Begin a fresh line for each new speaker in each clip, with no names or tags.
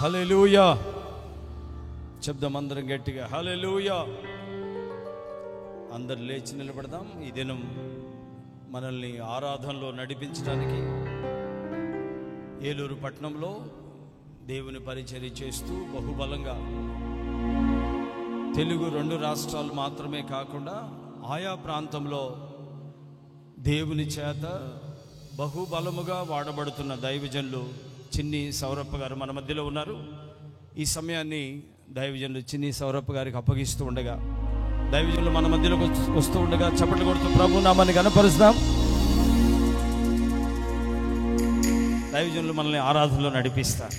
హల్లెలూయా చెప్దాం అందరం గట్టిగా హల్లెలూయా. అందరు లేచి నిలబడదాం. ఈ దినం మనల్ని ఆరాధనలో నడిపించడానికి ఏలూరు పట్టణంలో దేవుని పరిచర్య చేస్తూ బహుబలంగా తెలుగు 2 రాష్ట్రాలు మాత్రమే కాకుండా ఆయా ప్రాంతంలో దేవుని చేత బహుబలముగా వాడబడుతున్న దైవజనులు చిన్ని సౌరప్ప గారు మన మధ్యలో ఉన్నారు. ఈ సమయాన్ని దైవజనులు చిన్ని సౌరప్ప గారికి అప్పగిస్తూ ఉండగా, దైవజనులు మన మధ్యలోకి వస్తూ ఉండగా చప్పట్లు కొడుతూ ప్రభు నామాన్ని ఘనపరుస్తాం. దైవజనులు మనల్ని ఆరాధనలో నడిపిస్తారు.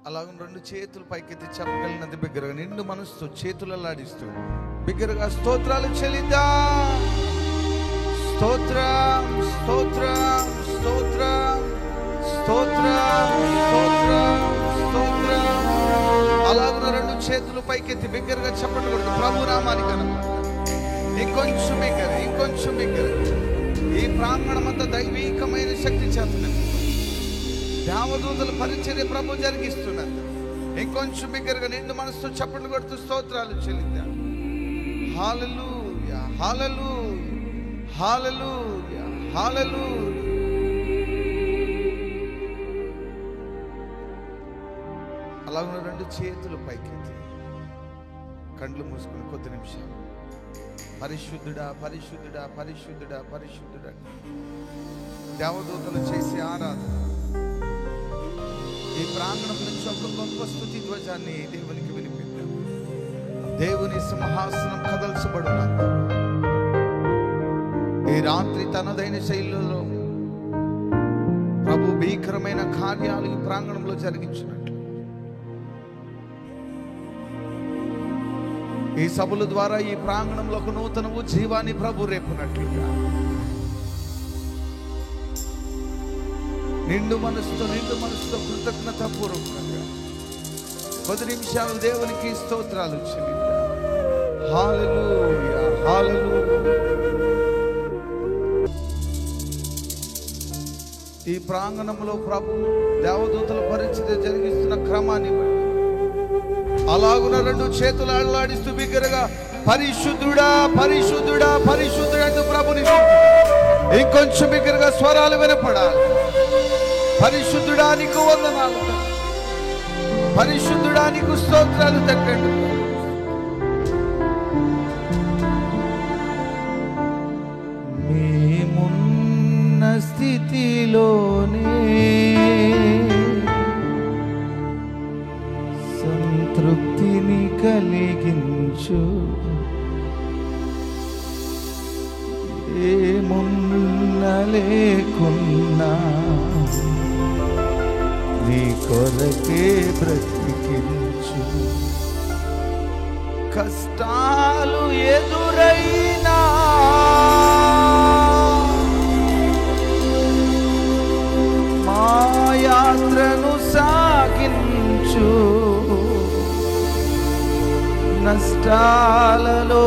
అలాగ 2 చేతులు పైకెత్తి చెప్పగలిగినంత బిగ్గరగా నిండు మనసుతో చేతులలాడిస్తూ బిగ్గరగా స్తోత్రాలు చెల్లిద్దాం. స్తోత్రం స్తోత్రం స్తోత్రం స్తోత్రం స్తోత్రం స్తోత్రం. అలాగ 2 చేతులు పైకెత్తి బిగ్గరగా చెప్పండి కొడుతూ ప్రభు నామానికి ఇంకొంచెం బిగ్గర, ఇంకొంచెం బిగ్గర. ఈ ప్రాంగణం అంతా దైవీకమైన శక్తి చేస్తున్నది. దేవదూతల పరిచర్య ప్రభు జరిగిస్తున్నారు. ఇంకొంచెం బిగ్గరగా నిండు మనసుతో చప్పట్లు కొడుతూ స్తోత్రాలు చెల్లిద్దాం. హల్లెలూయా హల్లెలూయా హల్లెలూయా హల్లెలూయా. అలాగే 2 చేతులు పైకెత్తి కండ్లు మూసుకుని కొద్ది నిమిషాలు పరిశుద్ధుడా పరిశుద్ధుడా పరిశుద్ధుడా పరిశుద్ధుడా దేవదూతలు చేసే ఆరాధన. ఈ ప్రాంగణం నుంచి ఒక గొప్ప స్తుతి ధ్వజాన్ని దేవునికి వినిపిద్దాం. దేవుని సింహాసనం కదల్చబడును. ఈ రాత్రి తనదైన శైలిలో ప్రభు భీకరమైన కార్యాలు ఈ ప్రాంగణంలో జరిగించినట్లు, ఈ సభల ద్వారా ఈ ప్రాంగణంలో ఒక నూతన జీవాన్ని ప్రభు రేపునట్లుగా నిండు మనసుతో కృతజ్ఞత పూర్వకంగా 10 నిమిషాలు దేవునికి స్తోత్రాలు చెల్లిద్దాం. హల్లెలూయా హల్లెలూయా. ఈ ప్రాంగణంలో ప్రభు దేవదూతల పరిచర్య జరిగిస్తున్న క్రమాన్ని బట్టి అలాగున 2 చేతులు అల్లాడిస్తూ బిగ్గరగా పరిశుద్ధుడా పరిశుద్ధుడా పరిశుద్ధుడా అంటూ ప్రభుని ఇంకొంచెం బిగ్గరగా స్వరాలు వినపడాలి. పరిశుద్ధుడా నీకు వందనాలు, పరిశుద్ధుడా నీకు స్తోత్రాలు తండ్రి. మేమున్న స్థితిలోనే సంతృప్తిని కలిగించు, ఏమున్న లేకున్నా నీ కొరకే బ్రతికించు. కష్టాలు ఎదురైనా మా యాత్రను సాగించు, నష్టాలలోనైనా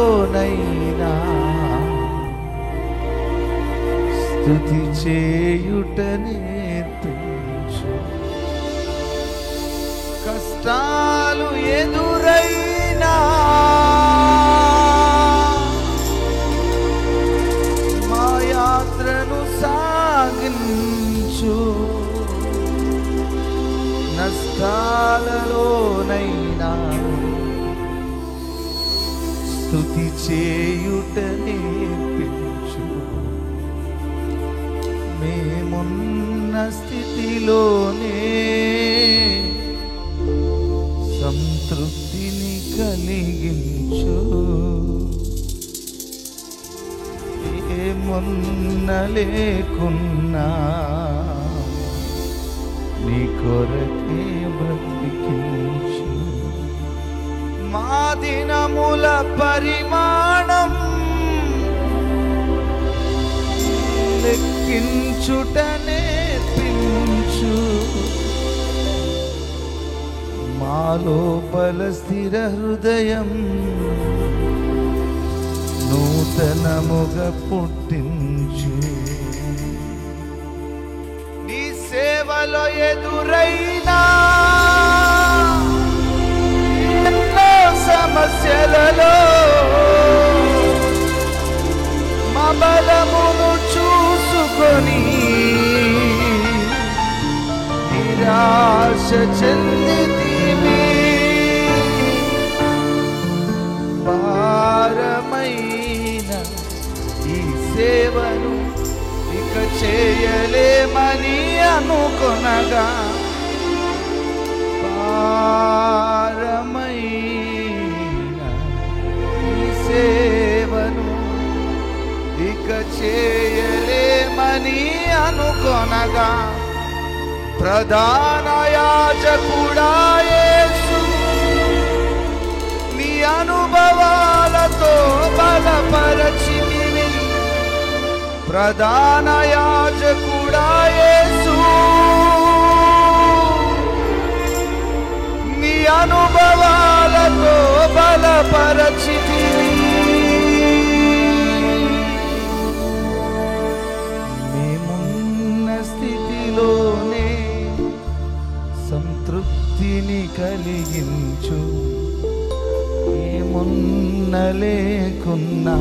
స్తుతి చేయుట నేర్పించు. కష్టాలు ఎదురైనా మా యాత్రను సాగించు, నష్టాలలోనైనా స్తుతి చేయుట నేర్పించు. మేమున్న స్థితిలోనే సంతృప్తిని కలిగించు, ఏమున్న లేకున్నా నీ కొరకే బ్రతికించు. మా దినముల పరిమాణం లెక్కించుట నేర్పించు, మా లోపల స్థిర హృదయం నూతనముగా పుట్టించు. నీ సేవలో ఎదురైనా ఎన్నో సమస్యలలో మా బలమును చూసుకొని నిరాశ చెందితివి. భారమైన ఈ సేవను ఇక చేయలేమని అనుకొనగా, భారమైన ఈ సేవను ఇక చేయలేమని అనుకొనగా, ప్రధాన యాజకుడా యేసు నీ అనుభవాలతో బలపరచితివి. ప్రధాన యాజకుడా యేసు నీ అనుభవాలతో బలపరచితివి. మేమున్న స్థితిలోనే సంతృప్తిని కలిగించు. ఏమున్న లేకున్నా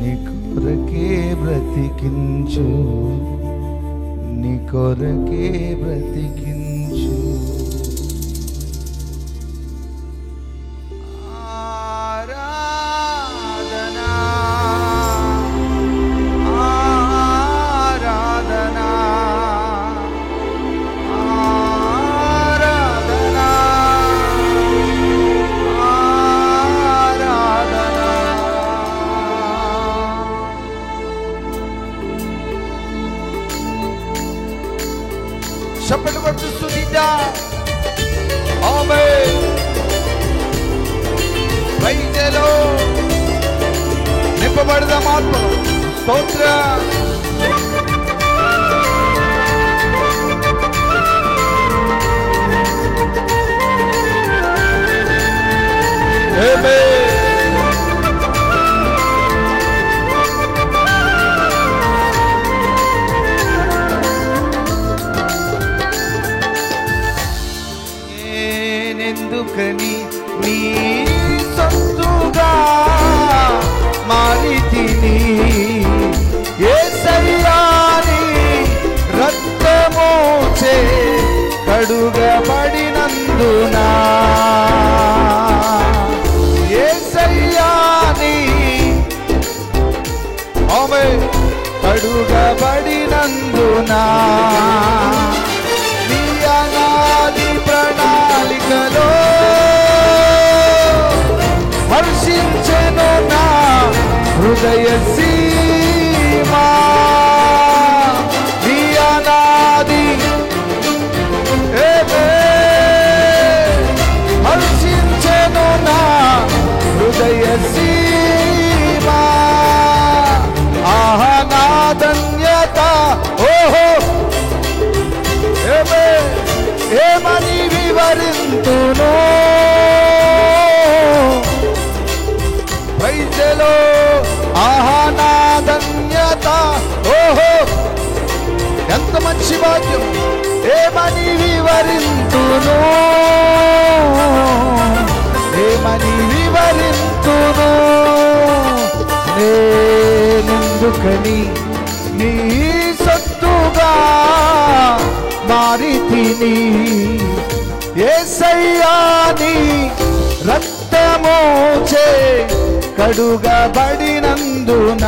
నీ కొరకే బ్రతికించు, నీ కొరకే బ్రతికించు. ఆరాధనా ఆరాధనా ఆరాధనా ఆరాధనా. చప్పట్లు కొట్టు స్తుతిద్దాం. ఆమేన్. వైద్యలో నింపబడదాం ఆత్మలో. స్తోత్రం. ఆమేన్. నేనెందుకని నీ సొత్తుగా మారితిని, యేసయ్యా నీ రక్తమోచే కడుగబడినందున, యేసయ్యా నీ ఆమేన్ కడుగబడినందున, నీ అనాది ప్రణాళికలో హర్షించెను నా హృదయ సీమా. నీ అనాది హర్షించెను నా హృదయ సీమా. ఆహా నా ధన్యత, ఓహో ఏమని వివరింతును. వైద్యలో ఆహా నా ధన్యత, ఓహో ఎంత మంచి భాగ్యం. ఏమని వివరింతును, ఏమని వివరింతును. నేనెందుకని నీ సొత్తుగా మారితిని, యేసయ్యా నీ రక్తమోచే కడుగబడినందున,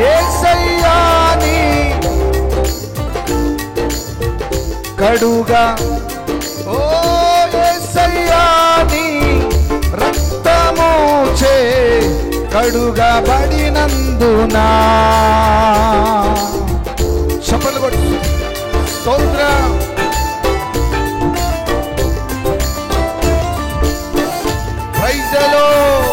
యేసయ్యా నీ కడుగా, ఓ యేసయ్యా నీ రక్తమోచే కడుగబడినందున. చప్పట్లు కొట్టు. స్తోత్రం. Praise the Lord.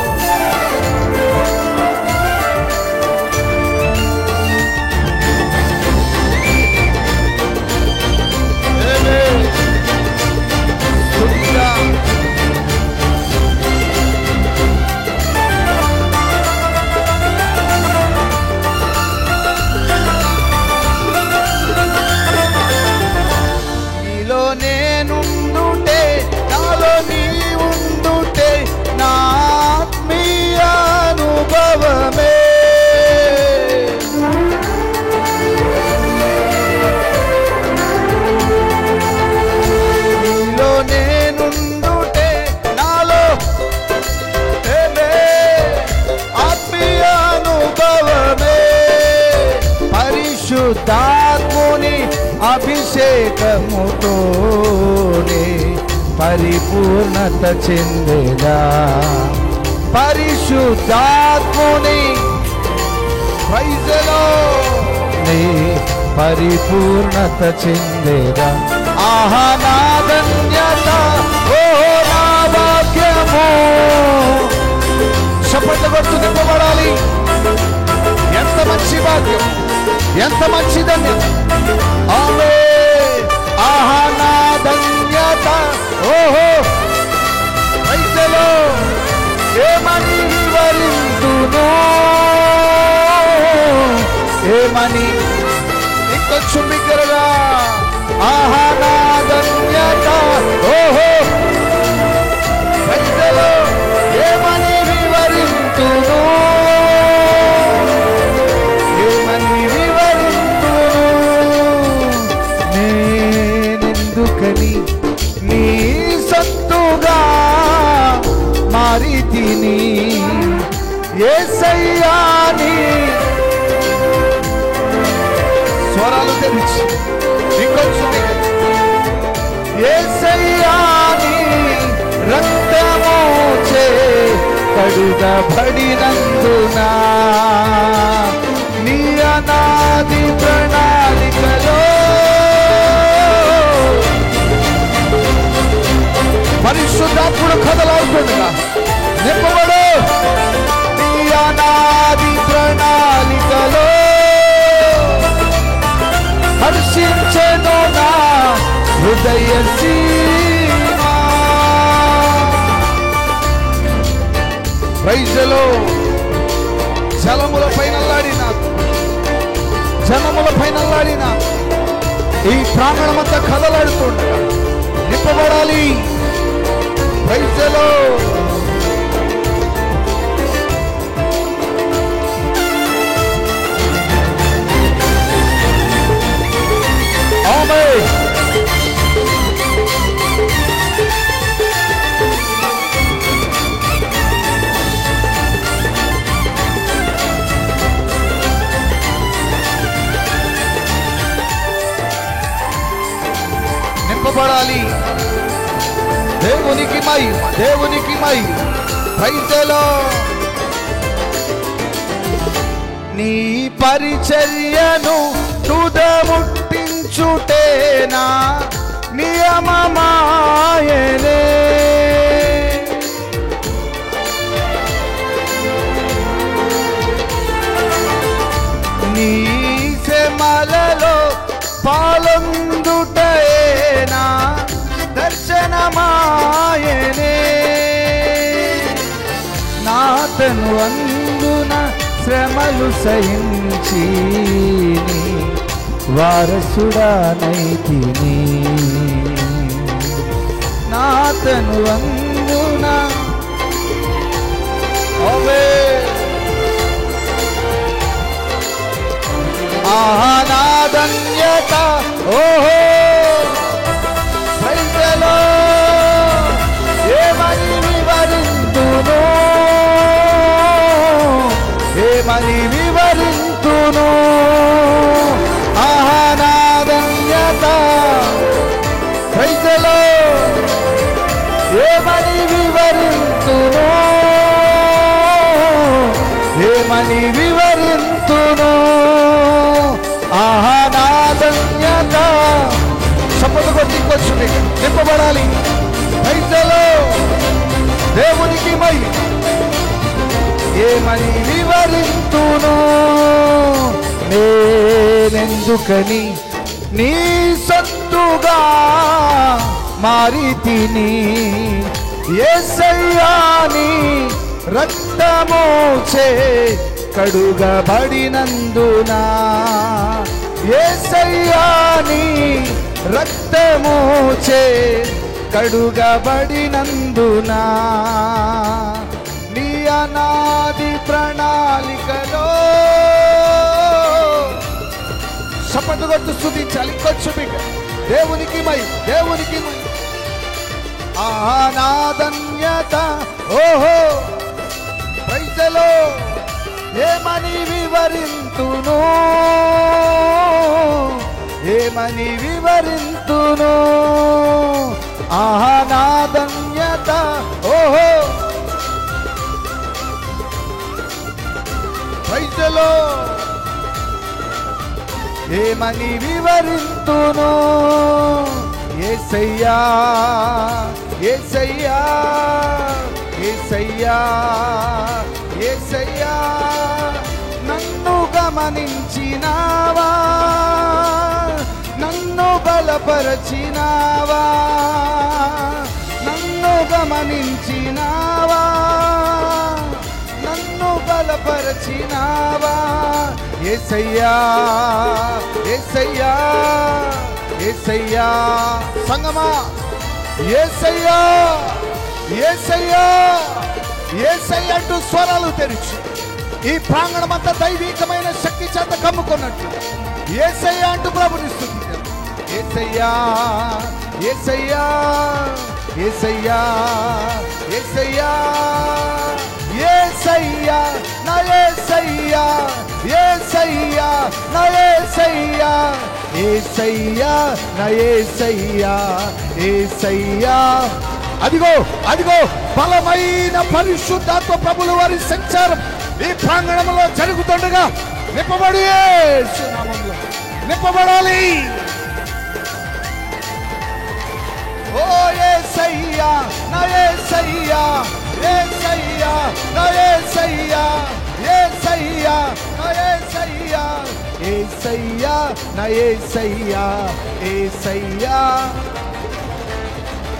ఆమేన్. స్తుతిద్దాం. పరిశుద్ధాత్ముని అభిషేకముతోనే పరిపూర్ణత చెందేదా. పరిశుద్ధాత్ముని నీ పరిపూర్ణత చెందేదా. ఆహా నా ధన్యత, ఓ నా భాగ్యము. శపథ కొట్టు నింపబడాలి. ఎంత మంచి భాగ్యం, ఎంత మంచి ధన్యత. ఆహా నా ధన్యత, ఓహో పైసలో ఏమని వివరింతును, ఏమని ఇంకొంచెం బిగ్గరగా. ఆహా నా ధన్యత, ఓహో పైసలో ఏమని వివరింతును, ఏమని వివరింతును. నేనెందుకని నీ సొత్తుగా మారితిని యేసయ్యా నీ. స్వరాలు తెరిచి ఇంకొంచెం యేసయ్యా నీ రక్తము చే కడుగబడినందున నీ అనాది ప్రణాళికలో పరిశుద్ధాత్ముడు కదలాడుతుండగా నింపబడు. నీ అనాది ప్రణాళికలో హర్షించెను నా హృదయ సీమ. ప్రైజ్లో జలముల పైనల్లాడిన, జనముల పైనల్లాడిన ఈ ప్రాంగణమంతా కదలాడుతుండగా నింపబడాలి. ప్రైజ్లో ఆమేన్. నింపబడాలి. దేవునికి మై, దేవునికి మై. ప్రైజ్లో నీ పరిచర్యను తుదముట్టించుటేనా నియమమాయనే. నీ శ్రమలలో పాలొందుటేనా దర్శనమాయనే. నాతను అందున శ్రమలు సహించి వారసుడానైతిని. నాతను అందున ఆహా నా ధన్యత, ఓహో ప్రైజ్లో ఏమని వివరింతును, ఏమని వివరింతును. ఆహా నా ధన్యత, ప్రైజ్లో ఏమని వివరింతును, ఏమని వివరింతును. ఆహా నా ధన్యత. శపథ కొట్టి ఇంకొచ్చు నింపబడాలి. ప్రైజ్లో దేవునికి మై. ఏమని వివరింతును. నేనెందుకని నీ సొత్తుగా మారితిని యేసయ్యా నీ రక్తము చే కడుగబడినందున. యేసయ్యా నీ రక్తము చే కడుగబడినందున నీ అనాది ప్రణాళికలో. శపథ కొట్టు స్తుతించాలి. ఇంకొచ్చు దేవునికి మై, దేవునికి మై. ఆహా నా ధన్యత, ఓహో ప్రైజ్లో ఏమని వివరింతును, ఏమని వివరింతును, ఆహా నా ధన్యత. ఓహో ప్రైజ్లో ఏమని వివరింతును, యేసయ్యా యేసయ్యా యేసయ్యా యేసయ్యా నన్ను గమనించినావా, నన్ను బలపరచినావా, నన్ను గమనించినావా, నన్ను బలపరచినావా. యేసయ్యా యేసయ్యా యేసయ్యా సంగమా యేసయ్యా యేసయ్యా యేసయ్యా అంటూ స్వరాలు తెరిచి ఈ ప్రాంగణమంతా దైవికమైన శక్తి చేత కమ్ముకున్నట్టు యేసయ్యా అంటూ ప్రభుని స్తుతించారు. యేసయ్యా యేసయ్యా యేసయ్యా యేసయ్యా యేసయ్యా నా యేసయ్యా యేసయ్యా నా యేసయ్యా యేసయ్యా నా యేసయ్యా యేసయ్యా. అదిగో అదిగో బలమైన పరిశుద్ధాత్మ ప్రభుల వారి సంచారం ఈ ప్రాంగణంలో జరుగుతుండగా నింపబడి యేసు నామములో నింపబడాలి. ఓ యేసయ్యా నా యేసయ్యా యేసయ్యా నా యేసయ్యా యేసయ్యా నా యేసయ్యా యేసయ్యా నా యేసయ్యా యేసయ్యా.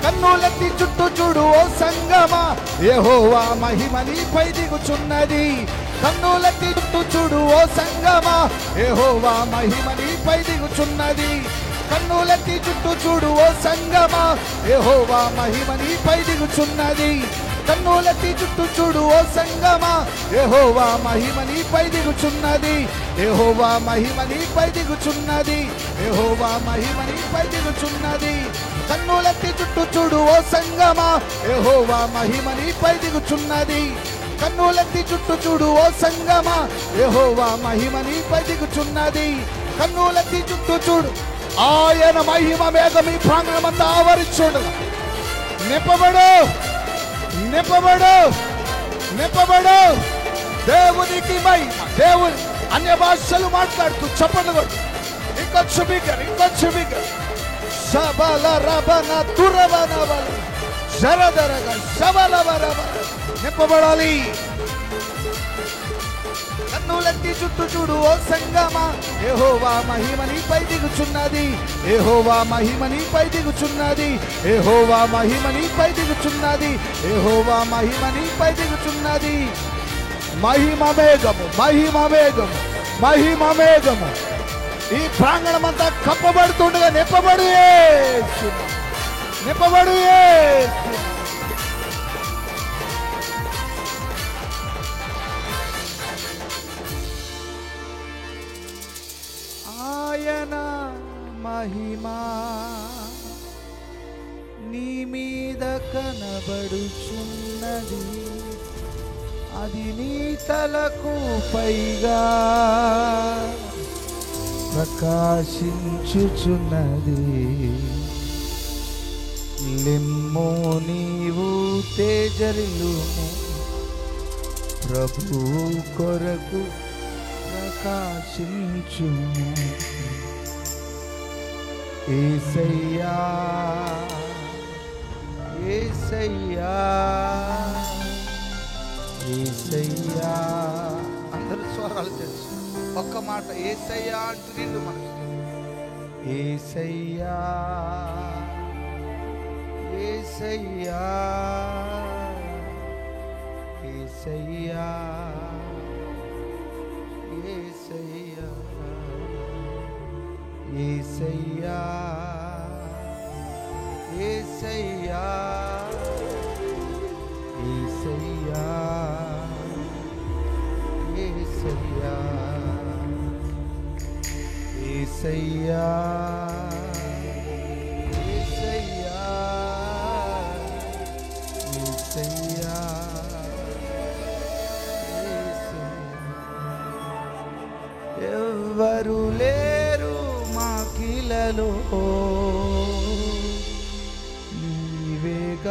కన్నులెత్తి చుట్టూ చూడు ఓ సంగమా, యెహోవా మహిమ నీపై దిగుచున్నది. కన్నులెత్తి చుట్టూ చూడు ఓ సంగమా, యెహోవా మహిమ నీపై దిగుచున్నది. కన్నులెత్తి చుట్టూ చూడు ఓ సంగమా, యెహోవా మహిమ నీపై దిగుచున్నది. కన్నులెత్తి చుట్టూ చూడు ఓ సంగమా, యెహోవా మహిమ నీపై దిగుచున్నది. యెహోవా మహిమ నీపై దిగుచున్నది. యెహోవా మహిమ నీపై దిగుచున్నది. కన్నులెత్తి చుట్టూ చూడు ఓ సంగమా, యెహోవా మహిమ నీపై దిగుచున్నది. కన్నులెత్తి చుట్టూ చూడు ఓ సంగమా, యెహోవా మహిమ నీపై దిగుచున్నది. కన్నులెత్తి చుట్టూ చూడు, ఆయన మహిమ మేఘం ఈ ప్రాంగణమంతా ఆవరించుండు. నింపబడు నింపబడు నింపబడు. దేవునికి మహిమ. దేవుని అన్య భాషలు మాట్లాడుతూ చప్పట్లు కొట్టు. ఇంకొచ్చు బిగ్గర ఇంకొచ్చు బిగ్గర. శబల రబన తురబన బల శరదరగ శబల బరబ. నింపబడాలి. కన్నులెత్తి చుట్టూ చూడు ఓ సంగమా, యెహోవా మహిమ నీపై దిగుచున్నది. యెహోవా మహిమ నీపై దిగుచున్నది. యెహోవా మహిమ నీపై దిగుచున్నది. యెహోవా మహిమ నీపై దిగుచున్నది. మహిమ మేఘము మహిమ మేఘము మహిమ మేఘము ఈ ప్రాంగణమంతా కప్పబడుతుండగా నింపబడు యేసు నింపబడు యేసు. ఆయన మహిమా నీ మీద కనబడుచున్నది, అది నీ తలకు పైగా ప్రకాశించుచున్నది. లిమ్ము నీవు తేజరిల్లుము, ప్రభు కొరకు ప్రకాశించుము. యేసయ్యా యేసయ్యా యేసయ్యా. అందరు స్వరాలు తెలుసు. ఒక్క మాట యేసయ్యా అంటూ నిండు మనసు. యేసయ్యా యేసయ్యా యేసయ్యా యేసయ్యా యేసయ్యా యేసయ్యా యేసయ్యా యేసయ్యా యేసయ్యా యేసయ్యా యేసయ్యా యేసయ్యా ఎవ్వరు లేరు మాకిలలో, నీవేగాశ్రయం.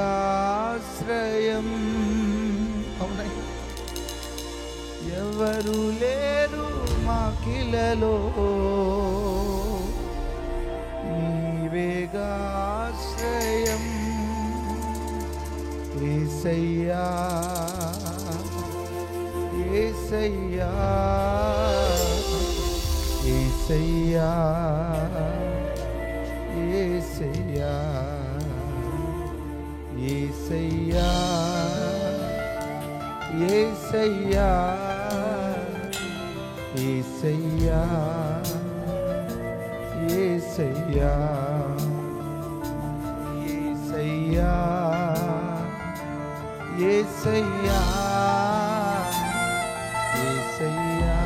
అవునా? ఎవరు లేరు మాకిలలో, నీవేగాశ్రయం. యేసయ్యా యేసయ్యా యేసయ్యా యేసయ్యా యేసయ్యా యేసయ్యా యేసయ్యా యేసయ్యా యేసయ్యా యేసయ్యా యేసయ్యా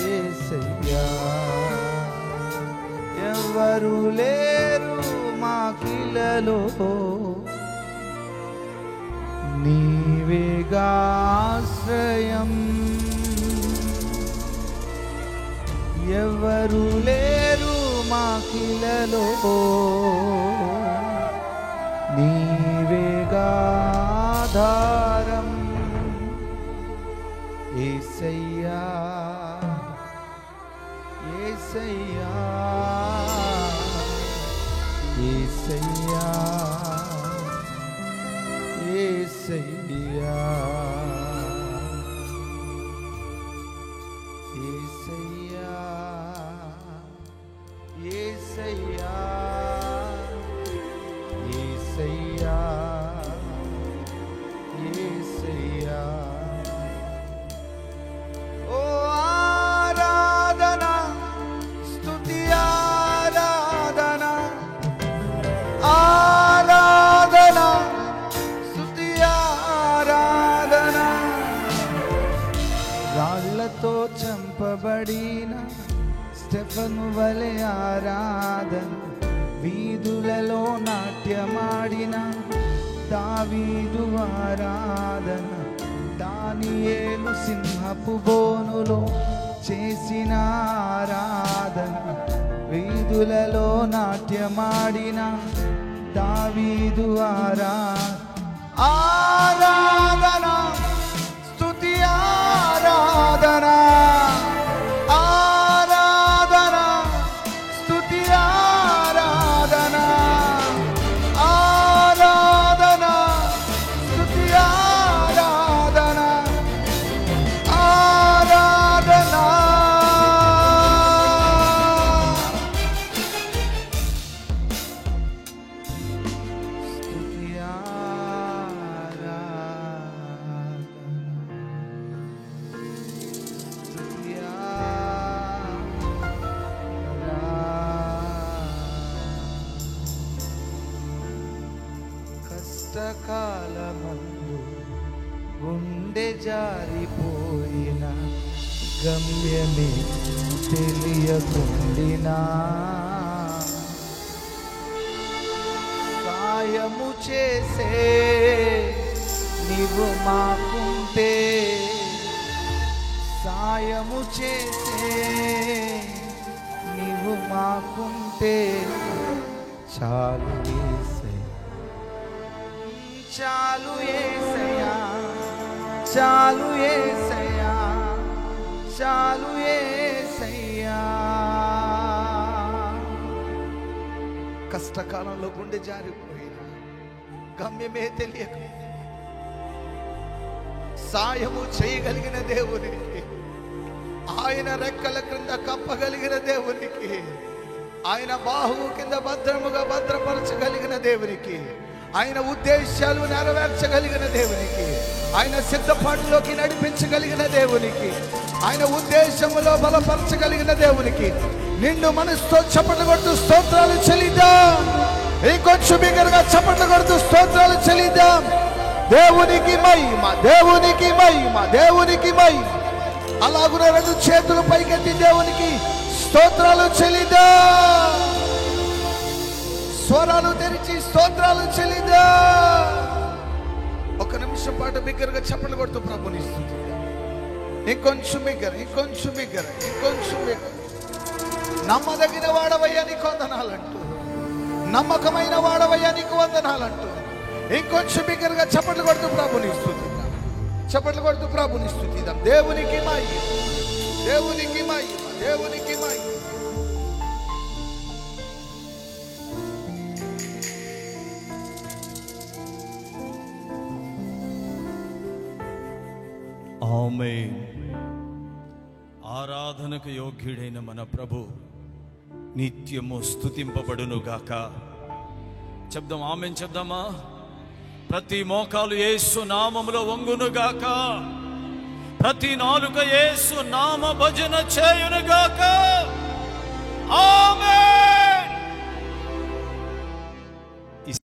యేసయ్యా. ఎవరు లేరు మాకిలలో, నీవేగాశ్రయం. ఎవరు లేరు మాకిలలో, నీవేగాధారం. యేసయ్యా యేసయ్యా యేసయ్యా యేసయ్యా యేసయ్యా యేసయ్యా యేసయ్యా యేసయ్యా. ఓ ఆరాధన స్తుతి ఆరాధన ఆరాధన స్తుతి ఆరాధన. రాళ్లతో చంపబడిన స్టెఫను వలె ఆరాధన, వీధులలో నాట్యమాడిన దావీదు ఆరాధన, దానియేలు సింహపు బోనులో చేసిన ఆరాధన, వీధులలో నాట్యమాడిన దావీదు ఆరాధన స్తుతి ఆరాధన ఆరాధన స్తుతి ఆరాధన ఆరాధన స్తుతి ఆరాధన ఆరాధన. స్తుతి కష్టకాలమందు గుండె జారిపోయిన, గమ్యమే తెలియకుండినా, సాయము చేసే నీవు మాకుంటే, సాయము చేసే నీవు మాకుంటే చాలు యేసయ్యా, చాలు యేసయ్యా, చాలు యేసయ్యా, చాలు యేసయ్యా. కష్టకాలంలో గుండె జారిపోయిన, గమ్యమే తెలియక సాయము చేయగలిగిన దేవునికి, ఆయన రెక్కల క్రింద కప్పగలిగిన దేవునికి, ఆయన బాహువు కింద భద్రముగా భద్రపరచగలిగిన దేవునికి, ఆయన ఉద్దేశాలు నెరవేర్చగలిగిన దేవునికి, ఆయన సిద్ధపాటులోకి నడిపించగలిగిన దేవునికి, ఆయన ఉద్దేశములో బలపరచగలిగిన దేవునికి నిండు మనసుతో చప్పట్లు కొడుతూ స్తోత్రాలు చెల్లిద్దాం. ఇంకొంచెం బిగ్గరగా చప్పట్లు కొడుతూ స్తోత్రాలు చెల్లిద్దాం. దేవునికి మహిమ, దేవునికి మహిమ, దేవునికి మహిమ. అలాగున రెండు చేతులు పైకెత్తి దేవునికి స్తోత్రాలు చెల్లిద్దాం. స్వరాలు తెరిచి స్తోత్రాలు చెల్లిద్దాం. ఒక నిమిషం పాటు బిగ్గరగా చప్పట్లు కొడుతూ ప్రభుని స్తుతిద్దాం. ఇంకొంచెం బిగ్గర, ఇంకొంచెం బిగ్గర, ఇంకొంచెం బిగ్గర. నమ్మదగిన వాడవయ్యా నీకు వందనాలంటూ, నమ్మకమైన వాడవయ్యా నీకు వందనాలంటూ ఇంకొంచెం బిగ్గరగా చప్పట్లు కొడుతూ ప్రభుని స్తుతిద్దాం. చప్పట్లు కొడుతూ ప్రభుని స్తుతిద్దాం. దేవునికి మహిమ, దేవునికి మహిమ, దేవునికి మహిమ.
ఆమేన్. ఆరాధనకు యోగ్యుడైన మన ప్రభు నిత్యము స్తుతింపబడును గాక. చెప్దాం, ఆమేన్ చెప్దామా? ప్రతి మోకాలు యేసు నామములో వంగును గాక, ప్రతి నాలుక యేసు నామ భజన చేయును గాక. ఆమేన్.